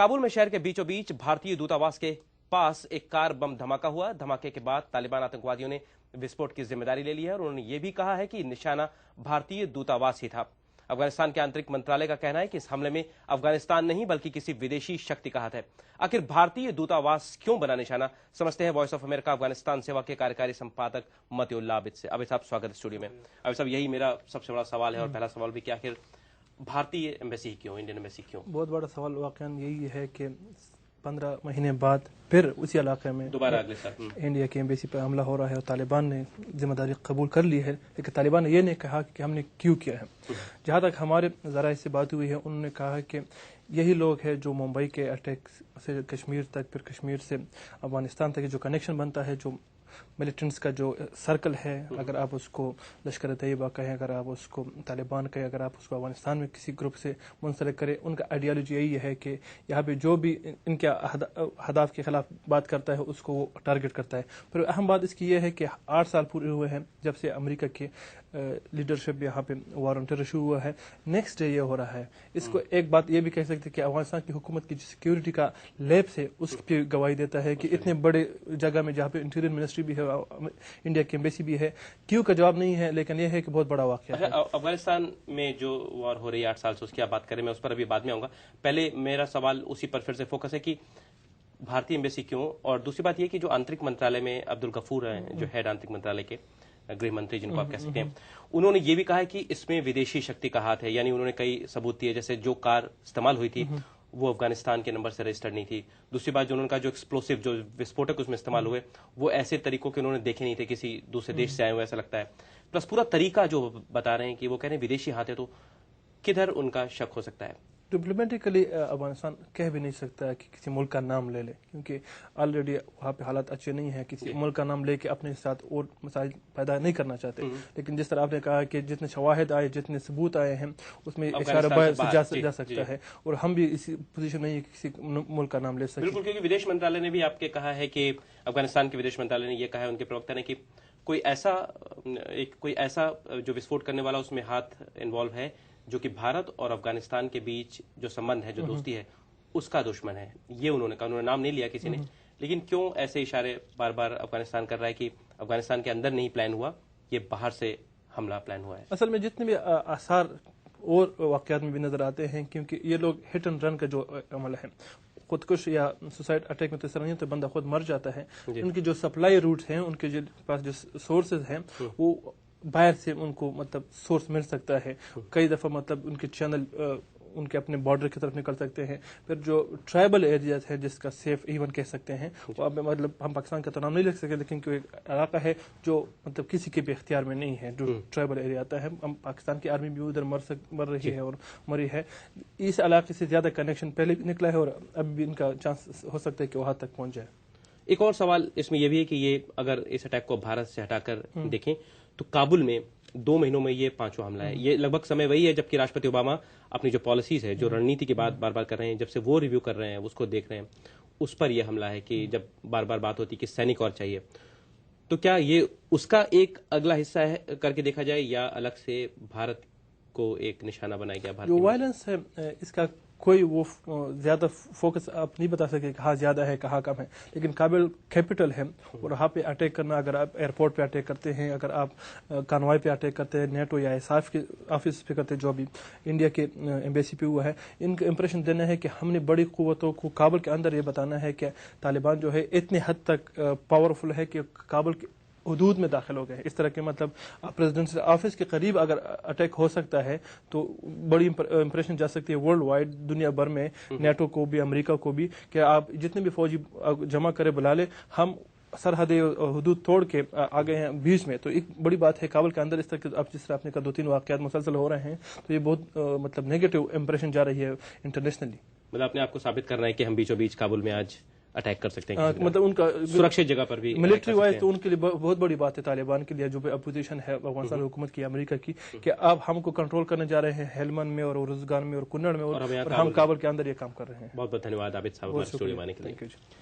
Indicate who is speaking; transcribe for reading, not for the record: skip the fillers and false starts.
Speaker 1: काबुल में शहर के बीचों बीच भारतीय दूतावास के पास एक कार बम धमाका हुआ। धमाके के बाद तालिबान आतंकवादियों ने विस्फोट की जिम्मेदारी ले ली है और उन्होंने ये भी कहा है कि निशाना भारतीय दूतावास ही था। अफगानिस्तान के आंतरिक मंत्रालय का कहना है कि इस हमले में अफगानिस्तान नहीं बल्कि किसी विदेशी शक्ति का हाथ है। आखिर भारतीय दूतावास क्यों बना निशाना, समझते हैं वॉइस ऑफ अमेरिका अफगानिस्तान सेवा के कार्यकारी संपादक मतिउल्लाह आबिद से। आबिद साहब, स्वागत है स्टूडियो में। आबिद साहब, यही मेरा सबसे बड़ा सवाल है और पहला सवाल भी कि आखिर भारतीय एम्बेसी क्यों, इंडियन एम्बेसी क्यों?
Speaker 2: बहुत बड़ा सवाल वाकई यही है कि 15 महीने बाद फिर उसी इलाके में दोबारा अगले साल इंडिया की एम्बेसी पर हमला हो रहा है और तालिबान ने जिम्मेदारी कबूल कर ली है, लेकिन तालिबान ने ये नहीं कहा कि हमने क्यों किया है। जहाँ तक हमारे ज़राए से बात हुई है, उन्होंने कहा कि यही लोग हैं जो मुंबई के अटैक से कश्मीर तक, फिर कश्मीर से अफगानिस्तान तक जो कनेक्शन बनता है, जो मिलिटेंट्स का जो सर्कल है, अगर आप उसको लश्कर तैयबा कहें, अगर आप उसको तालिबान कहें, अगर आप उसको अफगानिस्तान में किसी ग्रुप से मुंसलिक करें, उनका आइडियोलॉजी यही है कि यहाँ पे जो भी इनके हदाफ के खिलाफ बात करता है उसको वो टारगेट करता है। पर अहम बात इसकी ये है कि 8 साल पूरे हुए हैं जब से अमेरिका के लीडरशिप यहाँ पे वार ऑन टेरर शुरू हुआ है। नेक्स्ट डे ये हो रहा है। इसको एक बात ये भी कह सकते हैं कि अफगानिस्तान की हुकूमत की सिक्योरिटी का लैप्स है, उसकी गवाही देता है कि इतने बड़े जगह में जहाँ पे इंटीरियर मिनिस्ट्री भी है, इंडिया की एम्बेसी भी है, क्यों का जवाब नहीं है, लेकिन यह है कि बहुत बड़ा वाकया है।
Speaker 1: अफगानिस्तान में जो वार हो रही है 8 साल से, उसकी आप बात करें, मैं उस पर अभी बाद में आऊंगा। पहले मेरा सवाल उसी पर फिर से फोकस है कि भारतीय एम्बेसी क्यों, और दूसरी बात यह कि जो आंतरिक मंत्रालय में अब्दुल गफूर हैं, जो हेड आंतरिक मंत्रालय के गृह मंत्री जिनको आप कह सकते हैं, उन्होंने ये भी कहा है कि इसमें विदेशी शक्ति का हाथ है। यानी उन्होंने कई सबूत दिए, जैसे जो कार इस्तेमाल हुई थी वो अफगानिस्तान के नंबर से रजिस्टर्ड नहीं थी। दूसरी बात, जो उन्होंने कहा जो एक्सप्लोसिव, जो विस्फोटक उसमें इस्तेमाल हुए, वो ऐसे तरीकों के उन्होंने देखे नहीं थे, किसी दूसरे देश से आए हुए ऐसा लगता है। प्लस पूरा तरीका जो बता रहे हैं कि वो कह रहे हैं विदेशी हाथ है, तो किधर उनका शक हो सकता है?
Speaker 2: डिप्लोमेटिकली अफगानिस्तान कह भी नहीं सकता कि किसी मुल्क का नाम ले ले, क्योंकि ऑलरेडी वहाँ पे हालात अच्छे नहीं है। किसी मुल्क का नाम लेके अपने साथ और मसाइल पैदा नहीं करना चाहते। लेकिन जिस तरह आपने कहा कि जितने शवाहिद आए, जितने सबूत आए हैं, उसमें इशारा जा सकता है, और हम भी इसी पोजीशन में किसी मुल्क का नाम ले सकते।
Speaker 1: बिल्कुल, क्योंकि विदेश मंत्रालय ने भी आपके कहा है कि अफगानिस्तान के विदेश मंत्रालय ने यह कहा है, उनके प्रवक्ता ने, कि कोई ऐसा जो विस्फोट करने वाला उसमें हाथ इन्वॉल्व है जो कि भारत और अफगानिस्तान के बीच जो संबंध है, जो दोस्ती है, उसका दुश्मन है। ये उन्होंने कहा। उन्होंने नाम नहीं लिया किसी ने, लेकिन क्यों ऐसे इशारे बार बार अफगानिस्तान कर रहा है कि अफगानिस्तान के अंदर नहीं प्लान हुआ, ये बाहर से हमला प्लान हुआ है?
Speaker 2: असल में जितने भी आसार और वाकयात में भी नजर आते हैं, क्योंकि ये लोग हिट एंड रन का जो अमल है, खुदकुश या सुसाइड अटैक में तो इस तरह नहीं, तो बंदा खुद मर जाता है। उनकी जो सप्लाई रूट्स हैं, उनके जो पास जो सोर्सेज हैं, वो बाहर से उनको मतलब सोर्स मिल सकता है। कई दफ़ा मतलब उनके चैनल उनके अपने बॉर्डर की तरफ निकल सकते हैं। फिर जो ट्राइबल एरियाज है, जिसका सेफ हेवन कह सकते हैं, वो अब मतलब हम पाकिस्तान का तो नाम नहीं लिख सकते, लेकिन कोई इलाका है जो मतलब किसी के भी इख्तियार में नहीं है, जो ट्राइबल एरिया आता है। हम पाकिस्तान की आर्मी भी उधर मर रही है और मरी है। इस इलाके से ज़्यादा कनेक्शन पहले भी निकला है और अब भी इनका चांस हो सकता है कि वहाँ तक पहुँच जाए।
Speaker 1: एक और सवाल इसमें यह भी है कि ये अगर इस अटैक को भारत से हटाकर देखें तो काबुल में 2 महीनों में ये 5वां हमला है। ये लगभग समय वही है जबकि राष्ट्रपति ओबामा अपनी जो पॉलिसीज है, जो रणनीति की बात बार बार कर रहे हैं, जब से वो रिव्यू कर रहे हैं, उसको देख रहे हैं, उस पर यह हमला है कि जब बार बार बात होती कि सैनिक और चाहिए, तो क्या ये उसका एक अगला हिस्सा है करके देखा जाए, या अलग से भारत को एक निशाना बनाया गया? भारत
Speaker 2: जो वायलेंस है इसका कोई वो ज़्यादा फोकस आप नहीं बता सके कहाँ ज़्यादा है कहाँ कम है, लेकिन काबुल कैपिटल है और वहाँ पे अटैक करना, अगर आप एयरपोर्ट पे अटैक करते हैं, अगर आप कानवाई पे अटैक करते हैं, नेटो या ISAF के ऑफिस पे करते हैं, जो अभी इंडिया के एम्बेसी पे हुआ है, इनका इंप्रेशन देना है कि हमने बड़ी क़ुव्वतों को काबुल के अंदर ये बताना है कि तालिबान जो है इतने हद तक पावरफुल है कि काबुल के हुदूद में दाखिल हो गए। इस तरह के मतलब प्रेसिडेंट ऑफिस के करीब अगर अटैक हो सकता है तो बड़ी इंप्रेशन जा सकती है वर्ल्ड वाइड, दुनिया भर में, नेटो को भी, अमेरिका को भी, कि आप जितने भी फौजी जमा करे बुला ले, हम सरहद हुदूद तोड़ के आ गए हैं बीच में। तो एक बड़ी बात है काबुल के अंदर इस तरह के, अब जिस तरह आपने कहा 2-3 वाकयात मुसलसल हो रहे हैं, तो ये बहुत मतलब नेगेटिव इंप्रेशन जा रही है इंटरनेशनली।
Speaker 1: मतलब अपने आपको साबित करना है कि हम बीचों बीच काबुल में आज अटैक कर सकते हैं,
Speaker 2: मतलब उनका
Speaker 1: सुरक्षित जगह पर भी
Speaker 2: मिलिट्री वाइज, तो उनके लिए बहुत बड़ी बात है तालिबान के लिए, जो अपोजिशन है अफगानिस्तान हुकूमत की, अमेरिका की, कि आप हमको कंट्रोल करने जा रहे हैं हेलमंद में और उरुज़गान में और कुन्नड़ में, और हम काबुल के अंदर ये काम कर रहे हैं।
Speaker 1: बहुत बहुत धन्यवाद आबिद साहब हमारे स्टूडियो में आने के लिए।